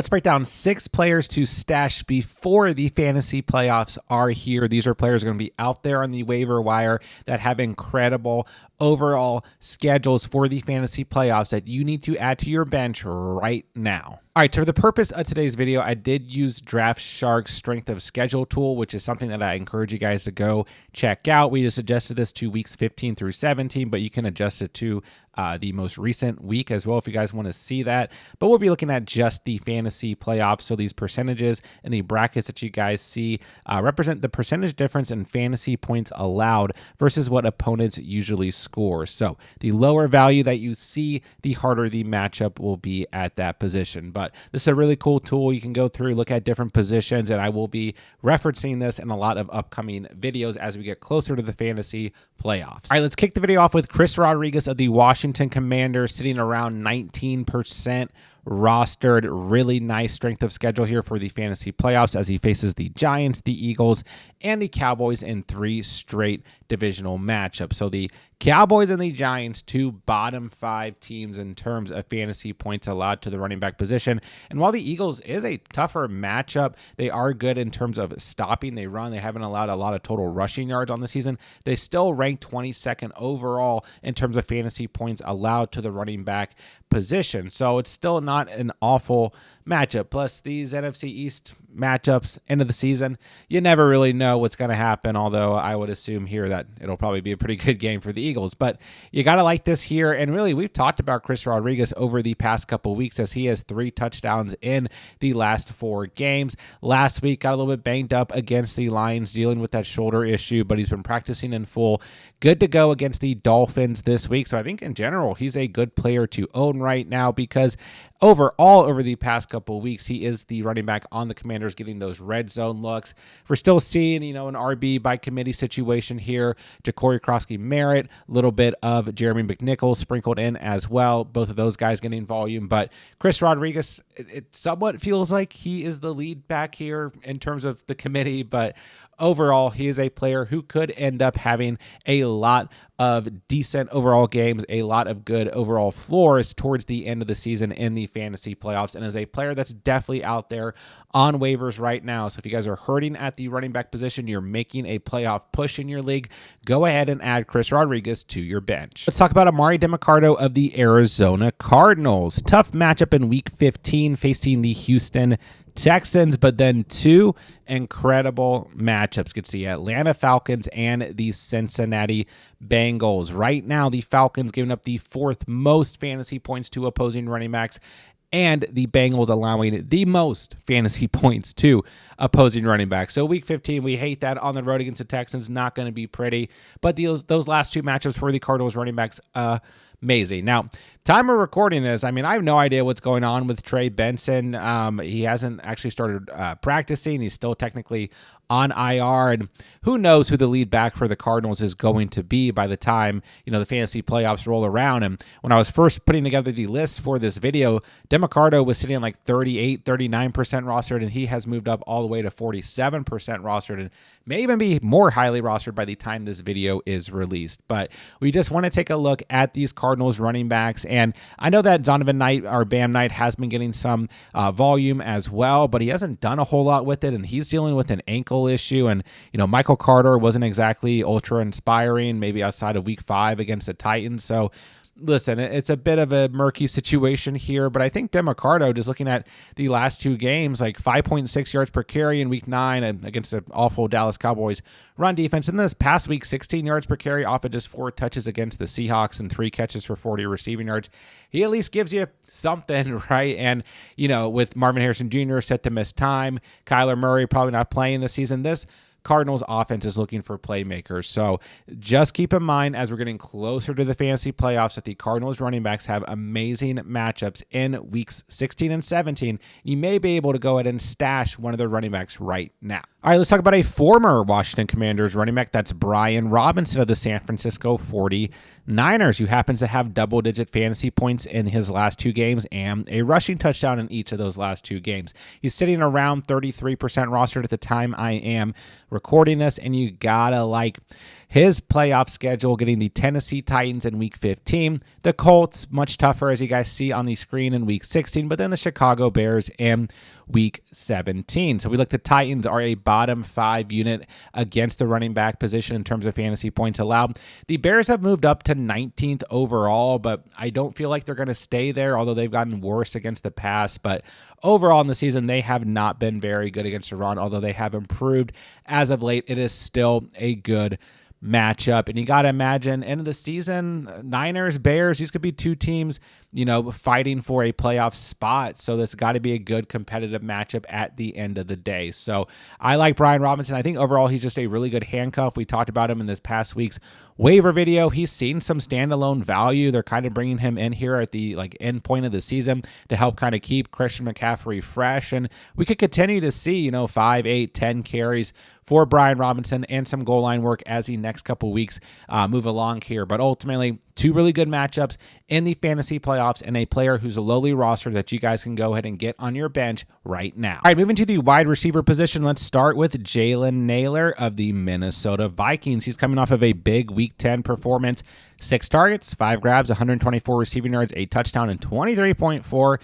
Let's break down 6 players to stash before the fantasy playoffs are here. These are players going to be out there on the waiver wire that have incredible overall schedules for the fantasy playoffs that you need to add to your bench right now. All right, so for the purpose of today's video, I did use Draft Shark's strength of schedule tool, which is something that I encourage you guys to go check out. We just adjusted this to weeks 15 through 17, but you can adjust it to the most recent week as well if you guys want to see that. But we'll be looking at just the fantasy playoffs. So these percentages and the brackets that you guys see represent the percentage difference in fantasy points allowed versus what opponents usually score. So the lower value that you see, the harder the matchup will be at that position. But this is a really cool tool. You can go through, look at different positions, and I will be referencing this in a lot of upcoming videos as we get closer to the fantasy playoffs. All right, let's kick the video off with Chris Rodriguez of the Washington Commanders, sitting around 19% rostered. Really nice strength of schedule here for the fantasy playoffs as he faces the Giants, the Eagles, and the Cowboys in 3 straight divisional matchups. So the Cowboys and the Giants, 2 bottom 5 teams in terms of fantasy points allowed to the running back position. And while the Eagles is a tougher matchup, they are good in terms of stopping. They run. They haven't allowed a lot of total rushing yards on the season. They still rank 22nd overall in terms of fantasy points allowed to the running back position. So it's still not an awful matchup. Plus these NFC East matchups, end of the season, you never really know what's going to happen, although I would assume here that it'll probably be a pretty good game for the Eagles. But you got to like this here. And really, we've talked about Chris Rodriguez over the past couple weeks as he has 3 touchdowns in the last 4 games. Last week, got a little bit banged up against the Lions, dealing with that shoulder issue, but he's been practicing in full. Good to go against the Dolphins this week. So I think in general, he's a good player to own right now because overall, over the past couple of weeks, he is the running back on the Commanders getting those red zone looks. We're still seeing, an RB by committee situation here. Ja'Cory Crosky-Merritt, a little bit of Jeremy McNichols sprinkled in as well. Both of those guys getting volume. But Chris Rodriguez, it somewhat feels like he is the lead back here in terms of the committee, but overall, he is a player who could end up having a lot of decent overall games, a lot of good overall floors towards the end of the season in the fantasy playoffs, and is a player that's definitely out there on waivers right now. So if you guys are hurting at the running back position, you're making a playoff push in your league, go ahead and add Chris Rodriguez to your bench. Let's talk about Emari Demercado of the Arizona Cardinals. Tough matchup in week 15 facing the Houston Texans, but then 2 incredible matchups against the Atlanta Falcons and the Cincinnati Bengals. Right now, the Falcons giving up the 4th most fantasy points to opposing running backs, and the Bengals allowing the most fantasy points to opposing running backs. So week 15, we hate that on the road against the Texans. Not going to be pretty, but those last 2 matchups for the Cardinals running backs, amazing. Now, time of recording this, I have no idea what's going on with Trey Benson. He hasn't actually started practicing. He's still technically on IR, and who knows who the lead back for the Cardinals is going to be by the time the fantasy playoffs roll around. And when I was first putting together the list for this video, Demercado was sitting like 38, 39% rostered, and he has moved up all the way to 47% rostered, and may even be more highly rostered by the time this video is released. But we just want to take a look at these Cardinals running backs, and I know that Zonovan Knight, or Bam Knight, has been getting some volume as well, but he hasn't done a whole lot with it, and he's dealing with an ankle issue. And Michael Carter wasn't exactly ultra inspiring, maybe outside of week 5 against the Titans. So listen, it's a bit of a murky situation here, but I think Demercado, just looking at the last 2 games, like 5.6 yards per carry in week 9 against the awful Dallas Cowboys run defense. And this past week, 16 yards per carry off of just 4 touches against the Seahawks and 3 catches for 40 receiving yards. He at least gives you something, right? And, with Marvin Harrison Jr. set to miss time, Kyler Murray probably not playing this season, this Cardinals offense is looking for playmakers. So just keep in mind as we're getting closer to the fantasy playoffs that the Cardinals running backs have amazing matchups in weeks 16 and 17. You may be able to go ahead and stash one of their running backs right now. All right, let's talk about a former Washington Commanders running back. That's Brian Robinson of the San Francisco 49ers, who happens to have double-digit fantasy points in his last 2 games and a rushing touchdown in each of those last 2 games. He's sitting around 33% rostered at the time I am recording this, and you gotta like his playoff schedule, getting the Tennessee Titans in Week 15, the Colts, much tougher as you guys see on the screen in Week 16, but then the Chicago Bears in Week 17. So we look, the Titans are a bottom 5 unit against the running back position in terms of fantasy points allowed. The Bears have moved up to 19th overall, but I don't feel like they're going to stay there, although they've gotten worse against the pass. But overall in the season, they have not been very good against the run, although they have improved as of late. It is still a good matchup. And you got to imagine, end of the season, Niners, Bears, these could be 2 teams, fighting for a playoff spot. So that's got to be a good competitive matchup at the end of the day. So I like Brian Robinson. I think overall he's just a really good handcuff. We talked about him in this past week's waiver video. He's seen some standalone value. They're kind of bringing him in here at the end point of the season to help kind of keep Christian McCaffrey fresh. And we could continue to see, 5, 8, 10 carries for Brian Robinson and some goal line work as the next couple weeks move along here. But ultimately, 2 really good matchups in the fantasy playoffs and a player who's a lowly roster that you guys can go ahead and get on your bench right now. All right, moving to the wide receiver position, let's start with Jalen Nailor of the Minnesota Vikings. He's coming off of a big Week 10 performance, 6 targets, 5 grabs, 124 receiving yards, 8 touchdowns, and 23.4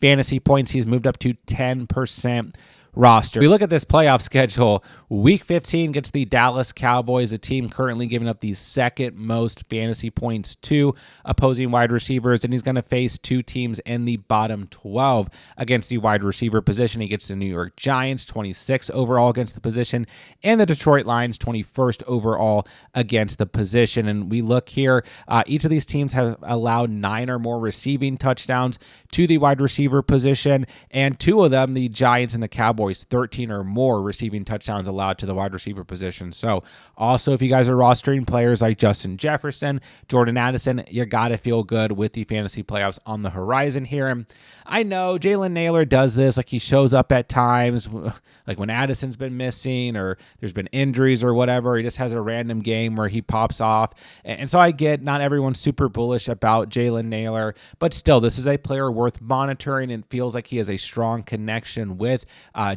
fantasy points. He's moved up to 10% roster. We look at this playoff schedule. Week 15 gets the Dallas Cowboys, a team currently giving up the second most fantasy points to opposing wide receivers, and he's going to face 2 teams in the bottom 12 against the wide receiver position. He gets the New York Giants, 26 overall against the position, and the Detroit Lions, 21st overall against the position. And we look here, each of these teams have allowed 9 or more receiving touchdowns to the wide receiver position, and 2 of them, the Giants and the Cowboys, 13 or more receiving touchdowns allowed to the wide receiver position. So also, if you guys are rostering players like Justin Jefferson, Jordan Addison, you got to feel good with the fantasy playoffs on the horizon here. And I know Jalen Nailor does this, like he shows up at times, like when Addison's been missing or there's been injuries or whatever, he just has a random game where he pops off. And so I get not everyone's super bullish about Jalen Nailor, but still, this is a player worth monitoring and feels like he has a strong connection with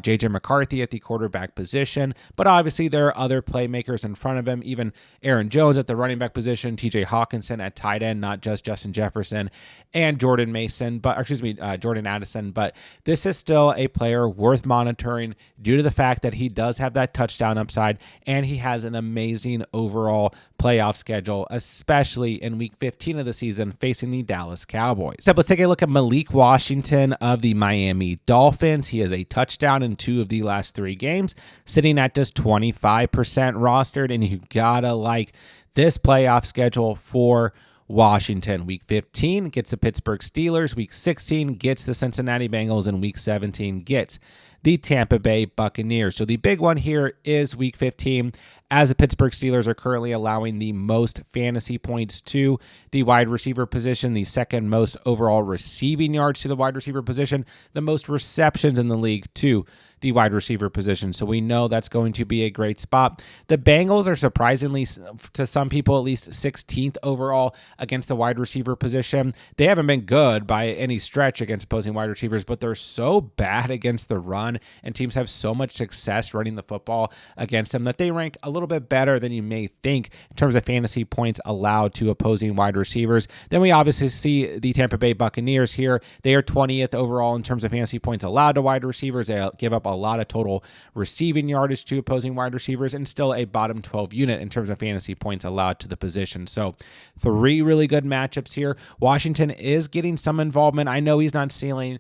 J.J. McCarthy at the quarterback position, but obviously there are other playmakers in front of him, even Aaron Jones at the running back position, T.J. Hawkinson at tight end, not just Justin Jefferson, and Jordan Addison, but this is still a player worth monitoring due to the fact that he does have that touchdown upside, and he has an amazing overall playoff schedule, especially in Week 15 of the season facing the Dallas Cowboys. So let's take a look at Malik Washington of the Miami Dolphins. He has a touchdown in 2 of the last 3 games, sitting at just 25% rostered, and you gotta like this playoff schedule for Washington. Week 15 gets the Pittsburgh Steelers, Week 16 gets the Cincinnati Bengals, and Week 17 gets the Tampa Bay Buccaneers. So the big one here is Week 15, as the Pittsburgh Steelers are currently allowing the most fantasy points to the wide receiver position, the second most overall receiving yards to the wide receiver position, the most receptions in the league to the wide receiver position. So we know that's going to be a great spot. The Bengals are surprisingly, to some people at least, 16th overall against the wide receiver position. They haven't been good by any stretch against opposing wide receivers, but they're so bad against the run, and teams have so much success running the football against them that they rank a little bit better than you may think in terms of fantasy points allowed to opposing wide receivers. Then we obviously see the Tampa Bay Buccaneers here. They are 20th overall in terms of fantasy points allowed to wide receivers. They give up a lot of total receiving yardage to opposing wide receivers, and still a bottom 12 unit in terms of fantasy points allowed to the position. So 3 really good matchups here. Washington is getting some involvement. I know he's not seeing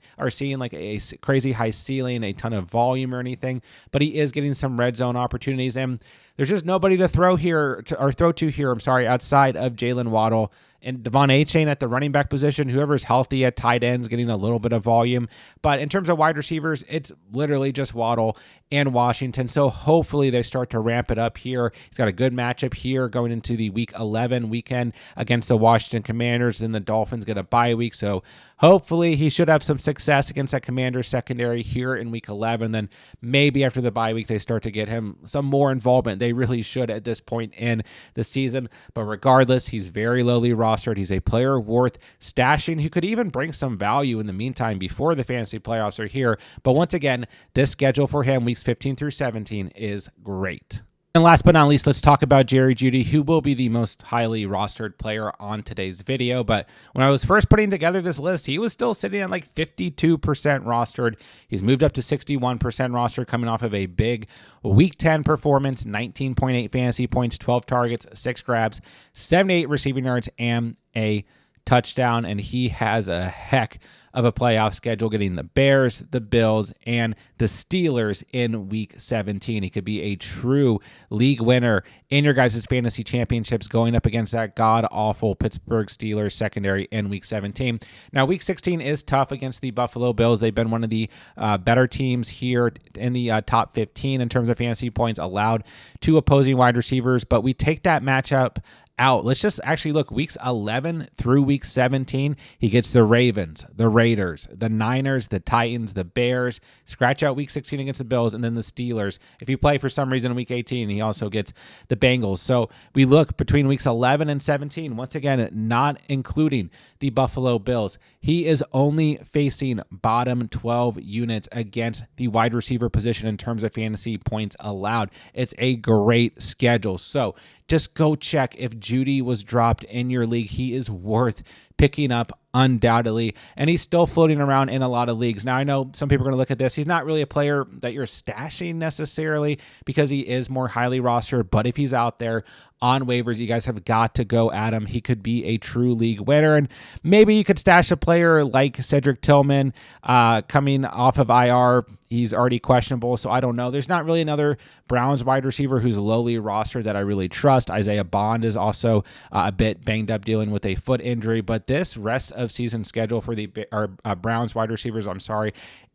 like a crazy high ceiling, a ton of volume or anything, but he is getting some red zone opportunities, and there's just nobody to throw to here outside of Jalen Waddle and Devon A-Chain at the running back position. Whoever's healthy at tight ends getting a little bit of volume. But in terms of wide receivers, it's literally just Waddle and Washington. So hopefully they start to ramp it up here. He's got a good matchup here going into the Week 11 weekend against the Washington Commanders. Then the Dolphins get a bye week. So hopefully he should have some success against that Commanders secondary here in Week 11. Then maybe after the bye week, they start to get him some more involvement. They really should at this point in the season. But regardless, he's very lowly rostered. He's a player worth stashing who could even bring some value in the meantime before the fantasy playoffs are here. But once again, this schedule for him, weeks 15 through 17, is great. And last but not least, let's talk about Jeudy, who will be the most highly rostered player on today's video. But when I was first putting together this list, he was still sitting at like 52% rostered. He's moved up to 61% rostered coming off of a big Week 10 performance, 19.8 fantasy points, 12 targets, 6 grabs, 78 receiving yards, and a touchdown. And he has a heck of a playoff schedule, getting the Bears, the Bills, and the Steelers in Week 17. He could be a true league winner in your guys' fantasy championships going up against that god-awful Pittsburgh Steelers secondary in Week 17. Now, Week 16 is tough against the Buffalo Bills. They've been one of the better teams here in the top 15 in terms of fantasy points allowed to opposing wide receivers, but we take that matchup out. Let's just actually look weeks 11 through week 17. He gets the Ravens, the Raiders, the Niners, the Titans, the Bears. Scratch out week 16 against the Bills, and then the Steelers. If you play for some reason in week 18, he also gets the Bengals. So we look between weeks 11 and 17, once again, not including the Buffalo Bills. He is only facing bottom 12 units against the wide receiver position in terms of fantasy points allowed. It's a great schedule. So just go check if Jeudy was dropped in your league. He is worth picking up undoubtedly, and he's still floating around in a lot of leagues. Now, I know some people are going to look at this. He's not really a player that you're stashing necessarily because he is more highly rostered, but if he's out there on waivers, you guys have got to go at him. He could be a true league winner, and maybe you could stash a player like Cedric Tillman coming off of IR. He's already questionable, so I don't know. There's not really another Browns wide receiver who's lowly rostered that I really trust. Isaiah Bond is also a bit banged up dealing with a foot injury, but this rest of season schedule for the Browns wide receivers,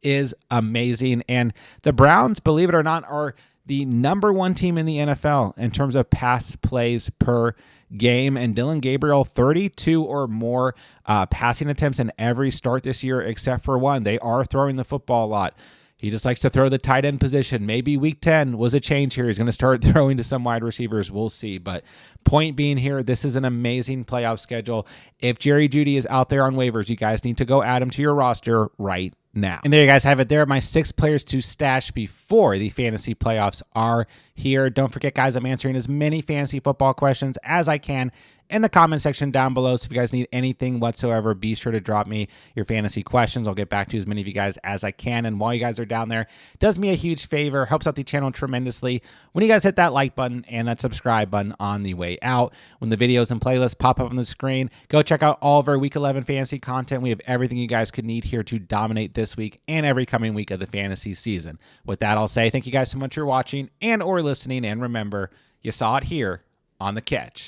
is amazing. And the Browns, believe it or not, are the number one team in the NFL in terms of pass plays per game. And Dylan Gabriel, 32 or more passing attempts in every start this year except for one. They are throwing the football a lot. He just likes to throw the tight end position. Maybe week 10 was a change here. He's going to start throwing to some wide receivers. We'll see. But point being here, this is an amazing playoff schedule. If Jeudy is out there on waivers, you guys need to go add him to your roster right now. And there you guys have it. There are my 6 players to stash before the fantasy playoffs are here. Don't forget, guys, I'm answering as many fantasy football questions as I can in the comment section down below. So if you guys need anything whatsoever, be sure to drop me your fantasy questions. I'll get back to as many of you guys as I can. And while you guys are down there, it does me a huge favor, helps out the channel tremendously when you guys hit that like button and that subscribe button on the way out. When the videos and playlists pop up on the screen, go check out all of our Week 11 fantasy content. We have everything you guys could need here to dominate this week and every coming week of the fantasy season. With that, I'll say thank you guys so much for watching and or listening. And remember, you saw it here on The Catch.